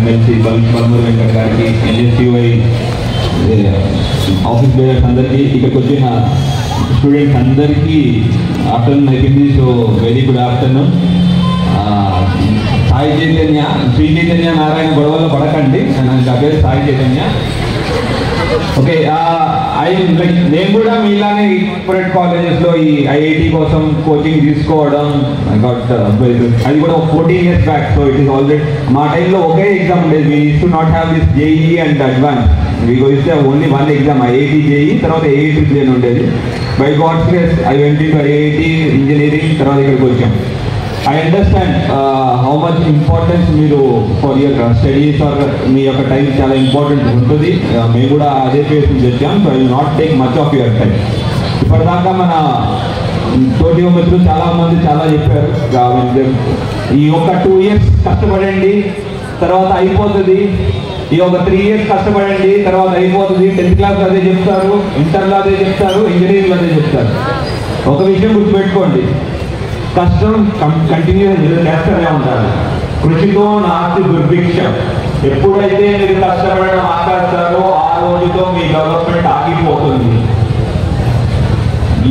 MLC Balmuri Venkat గారికి, NSUI office bearers అందరికీ, ఇక్కడికి వచ్చిన స్టూడెంట్స్ అందరికీ ఆఫ్టర్నూన్ అయిపోయింది. So very good afternoon. Sai Chaitanya, Sri Chaitanya Narayana గొడవలో పడకండి, నా పేరు సాయి చైతన్య. ఓకే, నేను కూడా మీలానే కార్పొరేట్ కాలేజెస్లో ఈ IIT కోసం కోచింగ్ తీసుకోవడం అది కూడా 14 years back. So it is already మా టైంలో ఒకే ఎగ్జామ్ ఉండేది. We use to not have this JEE and advance. మీకు ఇస్తే ఓన్లీ 1 ఎగ్జామ్, IIT JEE, తర్వాత AIT అని ఉండేది. By God's grace I went into IIT engineering, తర్వాత ఇక్కడికి వచ్చాం. I understand how much importance మీరు ఫర్ యువర్ స్టడీస్ ఆర్ మీ యొక్క టైం చాలా ఇంపార్టెంట్ ఉంటుంది. మేము కూడా అదే ఫేస్ నుంచి వచ్చాం. So I will not take much of your time. ఇప్పటిదాకా మన తోటి మిత్రులు చాలామంది చాలా చెప్పారు. ఈ ఒక 2 years కష్టపడండి, తర్వాత అయిపోతుంది. ఈ ఒక 3 years కష్టపడండి, తర్వాత అయిపోతుంది. 10th క్లాస్ అదే చెప్తారు, ఇంటర్లో అదే చెప్తారు, ఇంజనీరింగ్లో అదే చెప్తారు. ఒక విషయం గుర్తుపెట్టుకోండి, కష్టం కంటిన్యూస్ చేస్తూనే ఉంటారు. కృషితో నాస్తి దుర్భిక్షం. ఎప్పుడైతే మీరు కష్టపడడం ఆపేస్తారో ఆ రోజుతో మీ డెవలప్మెంట్ ఆగిపోతుంది.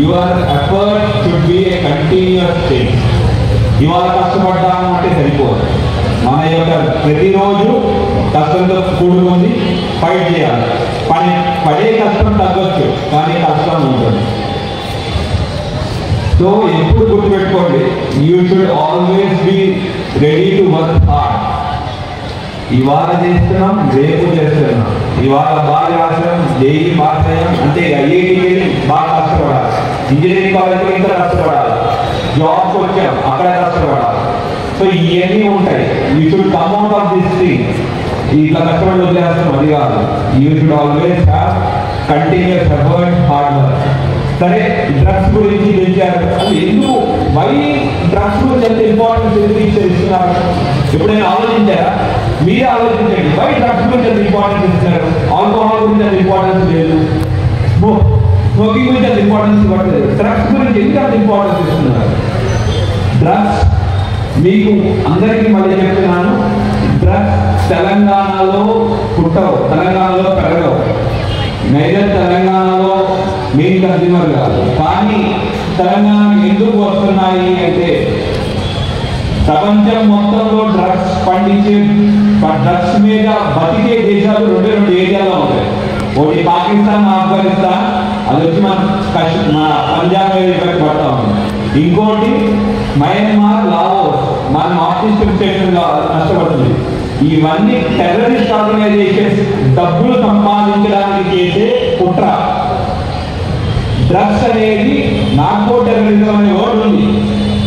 Your effort should be a continuous thing. ఇవాళ కష్టపడ్డాము అంటే సరిపోదు. మన యొక్క ప్రతిరోజు కష్టంతో కూడుకుంది, ఫైట్ చేయాలి. పడే కష్టం తగ్గొచ్చు, కానీ కష్టం ఉంటుంది. సో ఎప్పుడు గుర్తుపెట్టుకోండి, you should always be ready to work hard. ఇవాళ చేస్తున్నాం, రేపు చేస్తున్నాం. ఇవాళ బాగా రాసాం, JEE బాగా చేయం, అంటే IITకి బాగా కష్టపడాలి, ఇంజనీరింగ్ కాలేజ్కి ఇంకా కష్టపడాలి, జాబ్కి వచ్చాం అక్కడ కష్టపడాలి. సో ఇవన్నీ ఉంటాయి. You should come out of this thing. ఇట్లా కష్టపడి వదిలేస్తాం, అది కాదు. You should always have continuous effort, hard work. సరే, డ్రగ్స్ గురించి తెలిసారు. అది ఎందుకు, వై డ్రగ్స్ గురించి ఎంత ఇంపార్టెన్స్ ఎందుకు ఇస్తున్నారు? ఎప్పుడైనా ఆలోచించారా? మీరే ఆలోచించండి, వై డ్రగ్స్ గురించి ఎంత ఇంపార్టెన్స్ ఇస్తున్నారు? ఆల్కహాల్ గురించి అంత ఇంపార్టెన్స్ లేదు, స్మోకింగ్ గురించి అంత ఇంపార్టెన్స్ ఇవ్వట్లేదు, డ్రగ్స్ గురించి ఎందుకు అంత ఇంపార్టెన్స్ ఇస్తున్నారు? డ్రగ్స్ మీకు అందరికీ మళ్ళీ చెప్తున్నాను, డ్రగ్స్ తెలంగాణలో పుట్టవు, తెలంగాణలో పెరగవు. నైదర్ తెలంగాణలో మెయిన్ కన్స్యూమర్ కాదు. కానీ తెలంగాణ ఎందుకు వస్తున్నాయి అంటే, ప్రపంచం మొత్తంలో డ్రగ్స్ పండించే, డ్రగ్స్ మీద బతికే దేశాలు 2 ఏరియాలో ఉంటాయి. ఒకటి పాకిస్తాన్, ఆఫ్ఘనిస్తాన్, అది వచ్చి మన పంజాబ్ ఎఫెక్ట్ పడతా ఉంది. ఇంకోటి మయన్మార్, లావోస్, మన నార్త్ ఈస్టర్న్ స్టేషన్ నష్టపడుతుంది. ఇవన్నీ టెర్రరిస్ట్ ఆర్గనైజేషన్స్ డబ్బులు సంపాదించడానికి చేసే కుట్ర. డ్రగ్స్ అనేది నార్కో టెర్రరిజం అనే వర్డ్ ఉంది.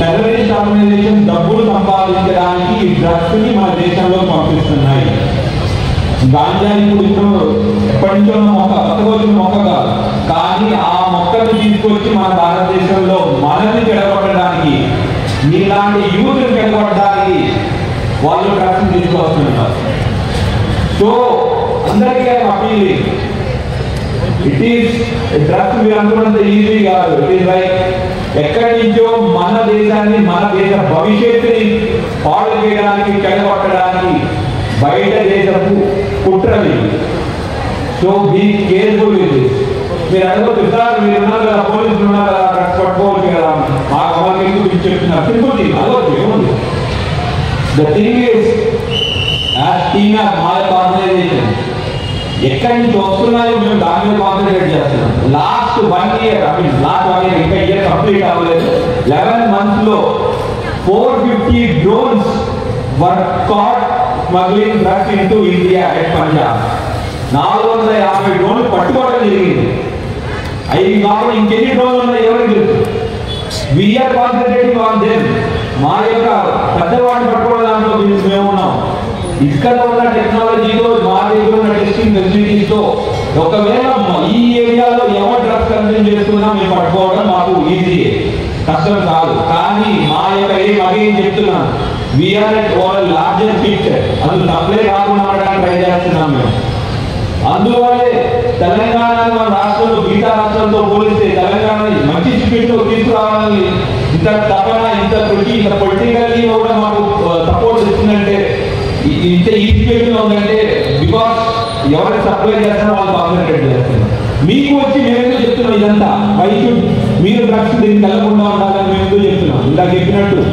టెర్రరిస్ట్ ఆర్గనైజేషన్ డబ్బులు సంపాదించడానికి ఈ డ్రగ్స్ ని మన దేశంలో పంపిస్తున్నాయి. గాంజా ఇప్పుడు ఎప్పటి నుంచో మొక్క, కొత్తగా మొక్క కాదు, కానీ ఆ మొక్కను తీసుకొచ్చి మన భారతదేశంలో మనల్ని చెడగొట్టడానికి, ఇలాంటి యూత్ చెడగొట్టడానికి వాళ్ళు డ్రగ్స్ తీసుకొస్తున్నారు. సో అందరికీ అపీల్, ఇట్ ఈస్ డ్రగ్స్ మీరు అనుకున్నంత ఈజీ కాదు. ఇట్ ఈస్ లైక్ ఎక్కడి నుంచో మన దేశాన్ని, మన దేశ భవిష్యత్తుని పాడు చేయడానికి, చెడగొట్టడానికి బయట దేశపు కుట్రలు. So be careful with this. మీరు అనుకోవచ్చు, సార్ మీరు ఉన్నారు కదా, పోలీసులు ఉన్నారు కదా, డ్రగ్స్ పట్టుకోవచ్చు కదా, మా అమ్మకి ఎందుకు చెప్తున్నారు, సింపుల్ అదవచ్చు, ఏముంది. The thing is, as team of my organization, ఎక్కడి నుంచి వస్తున్నాయో మేము దాని మీద కాన్సన్ట్రేట్ చేస్తున్నాం. లాస్ట్ 1 year, ఇంకా ఇయర్ కంప్లీట్ అవ్వలేదు, 11 months లో 450 drones were caught smuggling drugs into India at Punjab. 450 డ్రోన్లు పట్టుకోవడం జరిగింది. అవి కాకుండా ఇంకెన్ని డ్రోన్లు ఉన్నాయి ఎవరికి తెలుసు. We are concentrating on them. మా యొక్క పెద్దవాడిని పట్టుకోవడం దాంట్లో మేము ఉన్నాం. ఇక్కడ ఉన్న టెక్నాలజీతో, మా దగ్గర ఉన్న టెస్టింగ్ ఫెసిలిటీస్తో ఒకవేళ ఈ ఏరియాలో ఎవరు డ్రగ్స్ కన్జ్యూమ్ చేస్తున్నా మేము పట్టుకోవడం మాకు ఈజీ, కష్టం కాదు. కానీ మా యొక్క అగేం చెప్తున్నాను, we are at over larger picture. అసలు సప్లై కాకుండా ఉండడానికి ట్రై చేస్తున్నాం మేము. అందువల్లే తెలంగాణ మన రాష్ట్రంలో మిగతా రాష్ట్రాలతో పోలిస్తే తెలంగాణ మంచి స్పీడ్లో తీసుకురావాలని ఇంత తపన, ఇంత కృషి, ఇంత పొలిటికల్లీ కూడా మాకు సపోర్ట్ ఇస్తుందంటే ఇంత ఈ సిచ్యువేషన్లో ఉందంటే బికాస్ ఎవరైతే సప్లై చేస్తారో వాళ్ళు కాన్సన్ట్రేట్ చేస్తున్నారు. మీకు వచ్చి మేమేదో చెప్తున్నాం ఇదంతా వైద్యు మీరు డ్రగ్స్ దీనికి వెళ్ళకుండా ఉండాలని మేమేదో చెప్తున్నాం. ఇందాక చెప్పినట్టు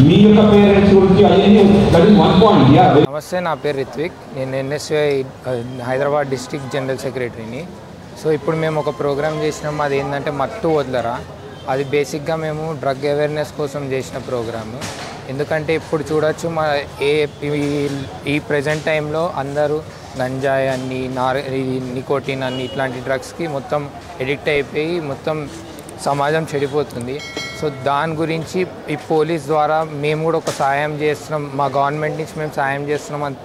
మీ యొక్క పేరెంట్స్ గురించి అవన్నీ దట్ ఇస్ వన్ పాయింట్. నమస్తే, నా పేరు రిత్విక్. నేను ఎన్ఎస్యుఐ హైదరాబాద్ డిస్ట్రిక్ట్ జనరల్ సెక్రటరీని. సో ఇప్పుడు మేము ఒక ప్రోగ్రామ్ చేసినాం, అది ఏంటంటే మత్తు వదలరా. అది బేసిక్గా మేము డ్రగ్ అవేర్నెస్ కోసం చేసిన ప్రోగ్రాము. ఎందుకంటే ఇప్పుడు చూడొచ్చు ఈ ప్రజెంట్ టైంలో అందరూ గంజాయి అన్ని నికోటిన్ అన్ని ఇట్లాంటి డ్రగ్స్కి మొత్తం ఎడిక్ట్ అయిపోయి మొత్తం సమాజం చెడిపోతుంది. సో దాని గురించి ఈ పోలీస్ ద్వారా మేము కూడా ఒక సహాయం చేస్తున్నాం, మా గవర్నమెంట్ నుంచి మేము సహాయం చేస్తున్నాం అని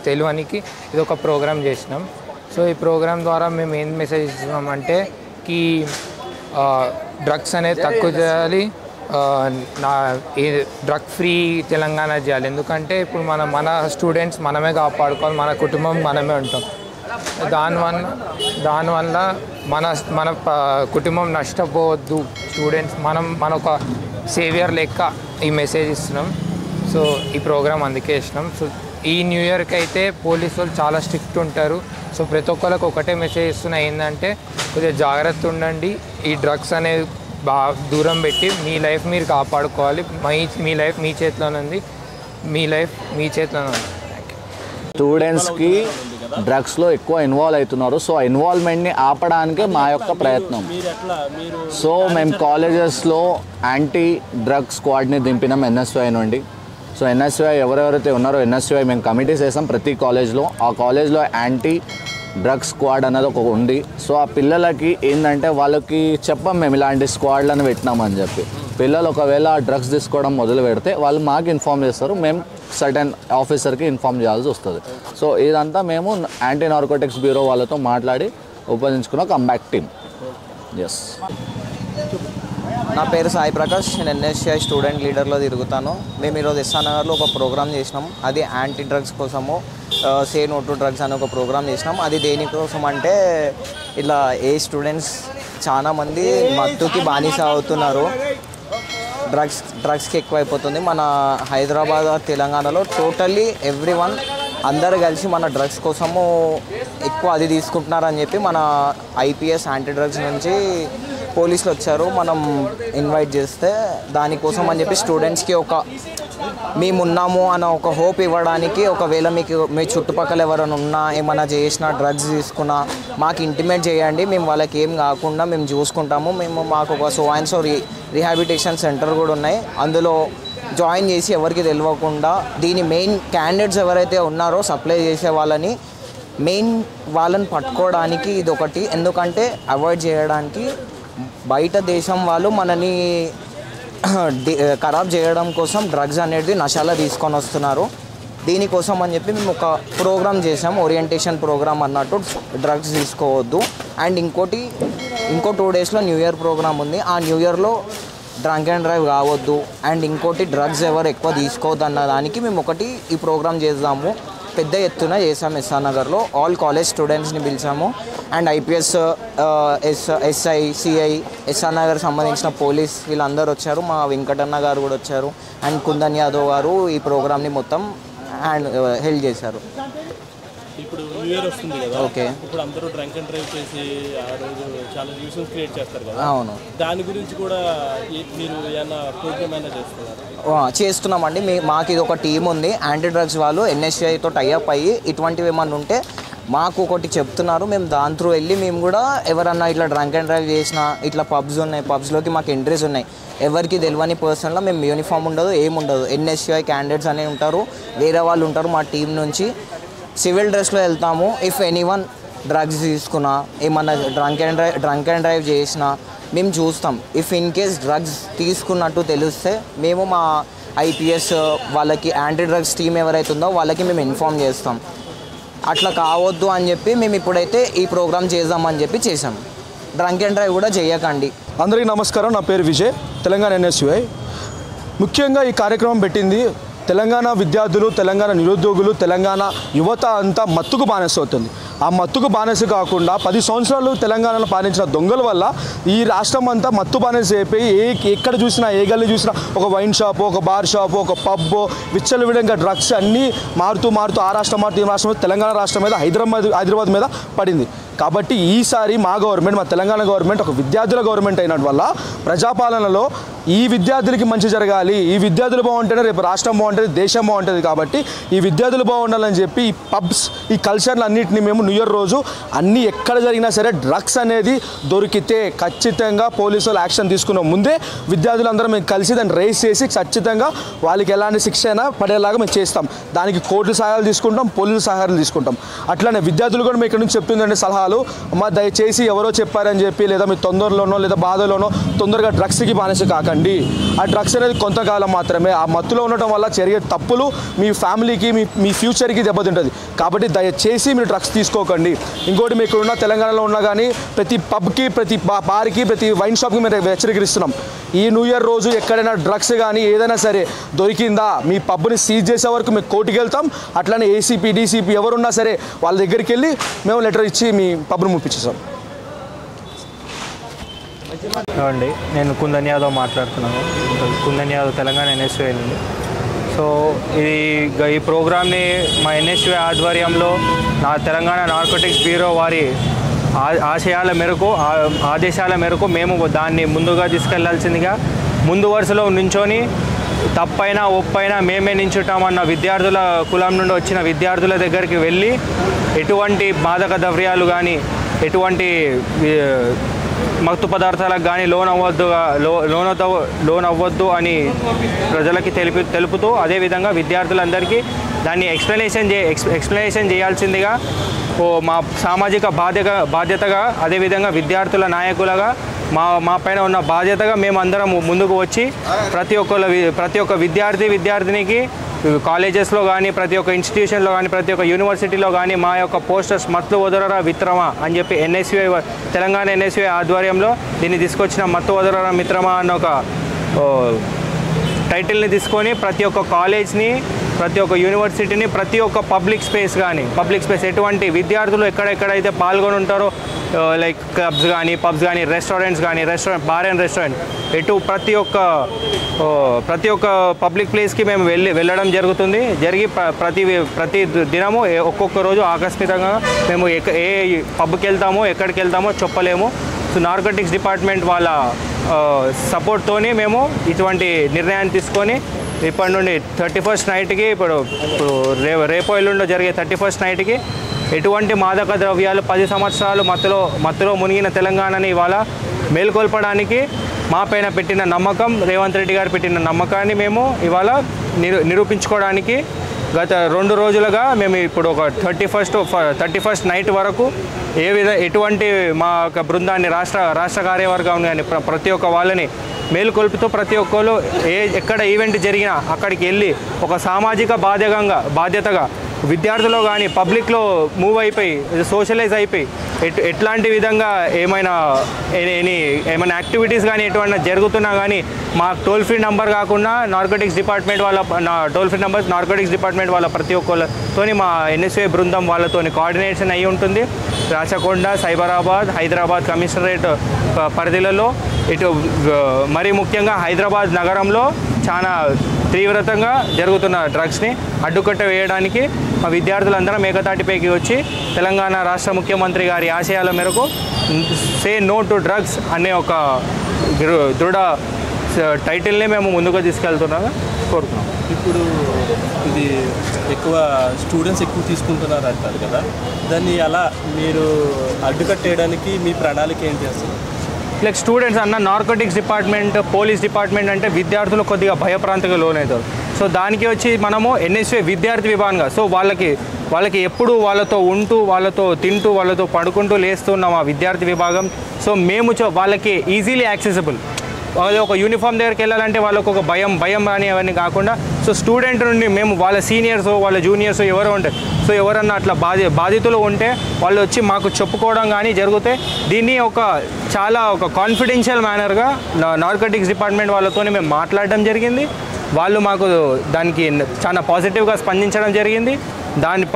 తెలియనికి ఇది ఒక ప్రోగ్రామ్ చేసినాం. సో ఈ ప్రోగ్రామ్ ద్వారా మేము ఏం మెసేజ్ ఇస్తున్నాం అంటే డ్రగ్స్ అనేది తక్కువ చేయాలి, డ్రగ్ ఫ్రీ తెలంగాణ చేయాలి. ఎందుకంటే ఇప్పుడు మన స్టూడెంట్స్ మనమే కాపాడుకోవాలి, మన కుటుంబం మనమే ఉంటాం. దానివల్ల మన కుటుంబం నష్టపోవద్దు. స్టూడెంట్స్ మన ఒక సేవియర్ లెక్క ఈ మెసేజ్ ఇస్తున్నాం. సో ఈ ప్రోగ్రామ్ అందుకే ఇస్తున్నాం. సో ఈ న్యూ ఇయర్కి అయితే పోలీసు వాళ్ళు చాలా స్ట్రిక్ట్ ఉంటారు. సో ప్రతి ఒక్కరికి ఒకటే మెసేజ్ ఇస్తున్నా, ఏంటంటే కొద్దిగా జాగ్రత్త ఉండండి, ఈ డ్రగ్స్ అనేది బాగా దూరం పెట్టి మీ లైఫ్ మీరు కాపాడుకోవాలి. మీ లైఫ్ మీ చేతిలోనే ఉంది, మీ లైఫ్ మీ చేతిలోనే ఉంది. స్టూడెంట్స్కి డ్రగ్స్లో ఎక్కువ ఇన్వాల్వ్ అవుతున్నారు. సో ఆ ఇన్వాల్వ్మెంట్ని ఆపడానికే మా యొక్క ప్రయత్నం. సో మేము కాలేజెస్లో యాంటీ డ్రగ్ స్క్వాడ్ని దింపినాం ఎన్ఎస్యుఐ నుండి. సో ఎన్ఎస్యుఐ ఎవరెవరైతే ఉన్నారో ఎన్ఎస్యుఐ మేము కమిటీస్ వేసాం ప్రతి కాలేజ్లో. ఆ కాలేజ్లో యాంటీ డ్రగ్ స్క్వాడ్ అనేది ఒక ఉంది. సో ఆ పిల్లలకి ఏంటంటే వాళ్ళకి చెప్పాం మేము ఇలాంటి స్క్వాడ్లను పెట్టినామని చెప్పి. పిల్లలు ఒకవేళ డ్రగ్స్ తీసుకోవడం మొదలు పెడితే వాళ్ళు మాకు ఇన్ఫామ్ చేస్తారు, మేము సర్టెన్ ఆఫీసర్కి ఇన్ఫామ్ చేయాల్సి వస్తుంది. సో ఇదంతా మేము యాంటీ నార్కోటిక్స్ బ్యూరో వాళ్ళతో మాట్లాడి ఉపయోగించుకున్న కంబ్యాక్ టీమ్. ఎస్, నా పేరు సాయి ప్రకాష్, నేను ఎన్ఎస్యుఐ స్టూడెంట్ లీడర్లో తిరుగుతాను. మేము ఈరోజు ఎస్ఆర్ నగర్లో ఒక ప్రోగ్రామ్ చేసినాం. అది యాంటీ డ్రగ్స్ కోసము, సే నో టు డ్రగ్స్ అనే ఒక ప్రోగ్రామ్ చేసినాం. అది దేనికోసం అంటే ఇలా స్టూడెంట్స్ చాలామంది మత్తుకి బానిస అవుతున్నారు, డ్రగ్స్కి ఎక్కువైపోతుంది. మన హైదరాబాద్ తెలంగాణలో టోటల్లీ ఎవ్రీవన్ అందరు కలిసి మన డ్రగ్స్ కోసము ఎక్కువ అది తీసుకుంటున్నారని చెప్పి మన ఐపీఎస్ యాంటీ డ్రగ్స్ నుంచి పోలీసులు వచ్చారు. మనం ఇన్వైట్ చేస్తే దానికోసం అని చెప్పి స్టూడెంట్స్కి ఒక మేమున్నాము అన్న ఒక హోప్ ఇవ్వడానికి, ఒకవేళ మీ చుట్టుపక్కల ఎవరైనా ఉన్నా ఏమైనా చేసినా డ్రగ్స్ తీసుకున్నా మాకు ఇంటిమేట్ చేయండి, మేము వాళ్ళకి ఏం కాకుండా మేము చూసుకుంటాము. మాకు ఒక so and so rehabilitation centre కూడా ఉన్నాయి, అందులో జాయిన్ చేసి ఎవరికి తెలియకుండా దీని మెయిన్ క్యాండిడేట్స్ ఎవరైతే ఉన్నారో సప్లై చేసే వాళ్ళని వాళ్ళని పట్టుకోవడానికి ఇది ఒకటి. ఎందుకంటే అవాయిడ్ చేయడానికి బయట దేశం వాళ్ళు మనని ఖరాబ్ చేయడం కోసం డ్రగ్స్ అనేది నషాలా తీసుకొని వస్తున్నారు. దీనికోసం అని చెప్పి మేము ఒక ప్రోగ్రామ్ చేసాం, ఓరియంటేషన్ ప్రోగ్రామ్ అన్నట్టు, డ్రగ్స్ తీసుకోవద్దు. అండ్ ఇంకో 2 డేస్లో న్యూ ఇయర్ ప్రోగ్రామ్ ఉంది. ఆ న్యూ ఇయర్లో డ్రంక్ అండ్ డ్రైవ్ కావద్దు. అండ్ ఇంకోటి డ్రగ్స్ ఎవరు ఎక్కువ తీసుకోవద్దు అన్న దానికి మేము ఒకటి ఈ ప్రోగ్రామ్ చేద్దాము. పెద్ద ఎత్తున చేసాము ఎస్ఆర్ నగర్లో. ఆల్ కాలేజ్ స్టూడెంట్స్ని పిలిచాము. And IPS, SI, CI, SR Nagar సంబంధించిన పోలీస్ వీళ్ళందరూ వచ్చారు. మా వెంకటన్న గారు కూడా వచ్చారు. అండ్ కుందన్ యాదవ్ గారు ఈ ప్రోగ్రామ్ని మొత్తం హెల్ప్ చేశారు. ఇప్పుడు న్యూ ఇయర్ వస్తుంది కదా, ఓకే, ఇప్పుడు అందరూ డ్రంక్ అండ్ డ్రైవ్ చేసి ఆ రోజు చాలా న్యూసెన్స్ క్రియేట్ చేస్తారు కదా. అవును, దాని గురించి కూడా మీరు ఏమైనా ప్రోగ్రామ్ అయినా చేస్తున్నారు? చేస్తున్నామండి. మాకు ఇది ఒక టీం ఉంది, యాంటీ డ్రగ్స్ వాళ్ళు ఎన్ఎస్యుఐతో టైఅప్ అయ్యి ఇటువంటివి ఏమన్నా ఉంటే మాకు ఒకటి చెప్తున్నారు. మేము దాని త్రూ వెళ్ళి మేము కూడా ఎవరన్నా ఇట్లా డ్రంక్ అండ్ డ్రైవ్ చేసినా, ఇట్లా పబ్స్ ఉన్నాయి, పబ్స్లోకి మాకు ఎంట్రీస్ ఉన్నాయి, ఎవరికి తెలియని పర్సన్లో మేము యూనిఫామ్ ఉండదు, ఏముండదు, ఎన్ఎస్యుఐ క్యాండిడేట్స్ అనేవి ఉంటారు, వేరే వాళ్ళు ఉంటారు. మా టీం నుంచి సివిల్ డ్రెస్లో వెళ్తాము. ఇఫ్ ఎనీవన్ డ్రగ్స్ తీసుకున్నా, ఏమన్నా డ్రంక్ అండ్ డ్రైవ్ చేసినా మేము చూస్తాం. ఇఫ్ ఇన్ కేస్ డ్రగ్స్ తీసుకున్నట్టు తెలిస్తే మేము మా ఐపీఎస్ వాళ్ళకి, యాంటీ డ్రగ్స్ టీం ఎవరైతే ఉందో వాళ్ళకి మేము ఇన్ఫామ్ చేస్తాం. అట్లా కావద్దు అని చెప్పి మేము ఇప్పుడైతే ఈ ప్రోగ్రామ్ చేద్దామని చెప్పి చేసాం. డ్రంక్ అండ్ డ్రైవ్ కూడా చేయకండి. అందరికీ నమస్కారం, నా పేరు విజయ్, తెలంగాణ ఎన్ఎస్యుఐ. ముఖ్యంగా ఈ కార్యక్రమం పెట్టింది తెలంగాణ విద్యార్థులు, తెలంగాణ నిరుద్యోగులు, తెలంగాణ యువత అంతా మత్తుకు బానిసవుతుంది. ఆ మత్తుకు బానిస కాకుండా 10 సంవత్సరాలు తెలంగాణలో పాలించిన దొంగల వల్ల ఈ రాష్ట్రం అంతా మత్తు బానిస అయిపోయి ఎక్కడ చూసినా ఏ గల్లీ చూసినా ఒక వైన్ షాపు, ఒక బార్ షాపు, ఒక పబ్, విచ్చలవిడంగా డ్రగ్స్ అన్నీ మారుతూ ఆ రాష్ట్రం మారుతూ ఈ రాష్ట్రం తెలంగాణ రాష్ట్రం మీద హైదరాబాద్ మీద పడింది. కాబట్టి ఈసారి మా గవర్నమెంట్, మా తెలంగాణ గవర్నమెంట్ ఒక విద్యార్థుల గవర్నమెంట్ అయిన వల్ల ప్రజాపాలనలో ఈ విద్యార్థులకి మంచి జరగాలి, ఈ విద్యార్థులు బాగుంటేనే రేపు రాష్ట్రం బాగుంటుంది, దేశం బాగుంటుంది. కాబట్టి ఈ విద్యార్థులు బాగుండాలని చెప్పి ఈ పబ్స్, ఈ కల్చర్లు అన్నింటినీ మేము న్యూ ఇయర్ రోజు అన్నీ ఎక్కడ జరిగినా సరే డ్రగ్స్ అనేది దొరికితే ఖచ్చితంగా పోలీసులు యాక్షన్ తీసుకున్న ముందే విద్యార్థులందరం మేము కలిసి దాన్ని రేస్ చేసి ఖచ్చితంగా వాళ్ళకి ఎలాంటి శిక్ష అయినా పడేలాగా మేము చేస్తాం. దానికి కోర్టు సహాయాలు తీసుకుంటాం, పోలీసు సహాయాలు తీసుకుంటాం. అట్లానే విద్యార్థులు కూడా మేము ఇక్కడ నుంచి చెప్తుందండి సలహాలు, అమ్మ దయచేసి ఎవరో చెప్పారని చెప్పి లేదా మీ తొందరలోనో లేదా బాధలోనో తొందరగా డ్రగ్స్కి బానిస కాకండి. ఆ డ్రగ్స్ అనేది కొంతకాలం మాత్రమే. ఆ మత్తులో ఉండటం వల్ల జరిగే తప్పులు మీ ఫ్యామిలీకి, మీ ఫ్యూచర్కి దెబ్బతింటుంది. కాబట్టి దయచేసి మీరు డ్రగ్స్ తీసుకోకండి. ఇంకోటి మీకు ఉన్న తెలంగాణలో ఉన్నా కానీ ప్రతి పబ్కి, ప్రతి బార్కి, ప్రతి వైన్ షాప్కి మేము హెచ్చరికరిస్తున్నాం. ఈ న్యూ ఇయర్ రోజు ఎక్కడైనా డ్రగ్స్ కానీ ఏదైనా సరే దొరికిందా మీ పబ్ని సీజ్ చేసే వరకు మేము కోర్టుకి వెళ్తాం. అట్లానే ఏసీపీ, డీసీపీ ఎవరున్నా సరే వాళ్ళ దగ్గరికి వెళ్ళి మేము లెటర్ ఇచ్చి మీ పబ్ను ముప్పించేసాం. అండి, నేను కుందన్ యాదవ్ మాట్లాడుతున్నాను. కుందన్ యాదవ్ తెలంగాణ NSUI నుండి. సో ఈ ప్రోగ్రామ్ని మా NSUI ఆధ్వర్యంలో తెలంగాణ నార్కోటిక్స్ బ్యూరో వారి ఆదేశాల మేరకు మేము దాన్ని ముందుగా తీసుకెళ్లాల్సిందిగా ముందు వరుసలో నుంచొని తప్పైనా ఒప్పైనా మేమే నించుంటామన్న విద్యార్థుల కులం నుండి వచ్చిన విద్యార్థుల దగ్గరికి వెళ్ళి ఎటువంటి మాదక ద్రవ్యాలు కానీ ఎటువంటి మత్తు పదార్థాలకు కానీ లోన్ అవ్వద్దు అని ప్రజలకి తెలుపుతూ అదేవిధంగా విద్యార్థులందరికీ దాన్ని ఎక్స్ప్లెనేషన్ చేయాల్సిందిగా మా సామాజిక బాధ్యతగా అదేవిధంగా విద్యార్థుల నాయకులుగా మా పైన ఉన్న బాధ్యతగా మేమందరం ముందుకు వచ్చి ప్రతి ఒక్క విద్యార్థినికి కాలేజెస్లో కానీ ప్రతి ఒక్క ఇన్స్టిట్యూషన్లో కానీ ప్రతి ఒక్క యూనివర్సిటీలో కానీ మా యొక్క పోస్టర్స్ మత్తు వదలరా మిత్రమా అని చెప్పి తెలంగాణ NSUI ఆధ్వర్యంలో దీన్ని తీసుకొచ్చిన మత్తు వదలరా మిత్రమా అన్న ఒక టైటిల్ని తీసుకొని ప్రతి ఒక్క కాలేజ్ని, ప్రతి ఒక్క యూనివర్సిటీని, ప్రతి ఒక్క పబ్లిక్ స్పేస్ ఎటువంటి విద్యార్థులు ఎక్కడెక్కడైతే పాల్గొని ఉంటారో లైక్ క్లబ్స్ కానీ, పబ్స్ కానీ, రెస్టారెంట్స్ కానీ, బార్ అండ్ రెస్టారెంట్ ప్రతి ఒక్క పబ్లిక్ ప్లేస్కి మేము వెళ్ళడం జరుగుతుంది. ప్రతి దినము ఒక్కొక్క రోజు ఆకస్మికంగా మేము ఏ పబ్కి వెళ్తామో ఎక్కడికి వెళ్తామో చెప్పలేము. సో నార్కోటిక్స్ డిపార్ట్మెంట్ వాళ్ళ సపోర్ట్తోని మేము ఇటువంటి నిర్ణయాన్ని తీసుకొని ఇప్పటి నుండి 31st నైట్కి ఇప్పుడు రేపో ఎల్లుండో జరిగే 31st నైట్కి ఎటువంటి మాదక ద్రవ్యాలు 10 సంవత్సరాలు మత్తులో మునిగిన తెలంగాణని ఇవాళ మేల్కొల్పడానికి మా పైన పెట్టిన నమ్మకం, రేవంత్ రెడ్డి గారు పెట్టిన నమ్మకాన్ని మేము ఇవాళ నిరూపించుకోవడానికి గత 2 రోజులుగా మేము ఇప్పుడు ఒక 31st నైట్ వరకు ఎటువంటి మా యొక్క బృందాన్ని రాష్ట్ర కార్యవర్గం కానీ ప్రతి ఒక్క వాళ్ళని మేలుకొల్పుతూ ప్రతి ఒక్కరు ఎక్కడ ఈవెంట్ జరిగినా అక్కడికి వెళ్ళి ఒక సామాజిక బాధ్యతగా విద్యార్థులు కానీ పబ్లిక్లో మూవ్ అయిపోయి సోషలైజ్ అయిపోయి ఎట్లాంటి విధంగా ఏమైనా యాక్టివిటీస్ కానీ ఎటువంటి జరుగుతున్నా కానీ మా టోల్ ఫ్రీ నెంబర్ కాకుండా నార్కోటిక్స్ డిపార్ట్మెంట్ వాళ్ళ toll free number narcotics department వాళ్ళ ప్రతి ఒక్కరితోని మా NSUI బృందం వాళ్ళతోని కోఆర్డినేషన్ అయ్యి ఉంటుంది. రాచకొండ, సైబరాబాద్, హైదరాబాద్ కమిషనరేట్ పరిధిలలో మరీ ముఖ్యంగా హైదరాబాద్ నగరంలో చాలా తీవ్రతంగా జరుగుతున్న డ్రగ్స్ని అడ్డుకట్ట వేయడానికి మా విద్యార్థులందరం ఏకతాటిపైకి వచ్చి తెలంగాణ రాష్ట్ర ముఖ్యమంత్రి గారి ఆశయాల మేరకు సే నో టు డ్రగ్స్ అనే ఒక దృఢ టైటిల్ని మేము ముందుకు తీసుకెళ్తున్నాము కోరుతున్నాం. ఇప్పుడు ఇది ఎక్కువ స్టూడెంట్స్ ఎక్కువ తీసుకుంటున్నారు అంటారు కదా, దాన్ని అలా మీరు అడ్డుకట్టేయడానికి మీ ప్రణాళిక ఏంటి అసలు? లైక్ స్టూడెంట్స్ అన్న నార్కోటిక్స్ డిపార్ట్మెంట్, పోలీస్ డిపార్ట్మెంట్ అంటే విద్యార్థులు కొద్దిగా భయప్రాంతంగా లోనవుతారు. సో దానికి వచ్చి మనము NSUI విద్యార్థి విభాగంగా సో వాళ్ళకి ఎప్పుడు వాళ్ళతో ఉంటూ వాళ్ళతో తింటూ వాళ్ళతో పడుకుంటూ లేస్తున్న మా విద్యార్థి విభాగం. సో మేము వాళ్ళకి ఈజీలీ యాక్సెసిబుల్. అదే ఒక యూనిఫామ్ దగ్గరికి వెళ్ళాలంటే వాళ్ళకు ఒక భయం అని అవన్నీ కాకుండా సో స్టూడెంట్ నుండి మేము వాళ్ళ సీనియర్స్ వాళ్ళ జూనియర్స్ ఎవరో ఉంటారు. సో ఎవరన్నా అట్లా బాధితులు ఉంటే వాళ్ళు వచ్చి మాకు చెప్పుకోవడం కానీ జరిగితే దీన్ని చాలా కాన్ఫిడెన్షియల్ మేనర్గా నార్కోటిక్స్ డిపార్ట్మెంట్ వాళ్ళతో మేము మాట్లాడడం జరిగింది. వాళ్ళు మాకు దానికి చాలా పాజిటివ్గా స్పందించడం జరిగింది. దాన్ని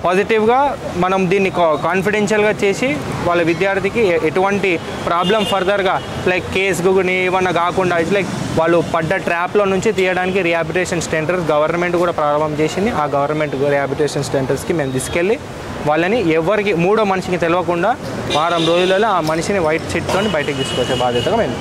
పాజిటివ్గా మనం దీన్ని కాన్ఫిడెన్షియల్గా చేసి వాళ్ళ విద్యార్థికి ఎటువంటి ప్రాబ్లం ఫర్దర్గా లైక్ కేసు గుని ఏమన్నా కాకుండా లైక్ వాళ్ళు పడ్డ ట్రాప్లో నుంచి తీయడానికి రిహాబిలిటేషన్ సెంటర్స్ గవర్నమెంట్ కూడా ప్రారంభం చేసింది. ఆ గవర్నమెంట్ రిహాబిలిటేషన్ సెంటర్స్కి మేము తీసుకెళ్ళి వాళ్ళని ఎవరికి మూడో మనిషికి తెలియకుండా వారం రోజులలో ఆ మనిషిని వైట్ షీట్తో బయటకు తీసుకొచ్చే బాధ్యతగా మేము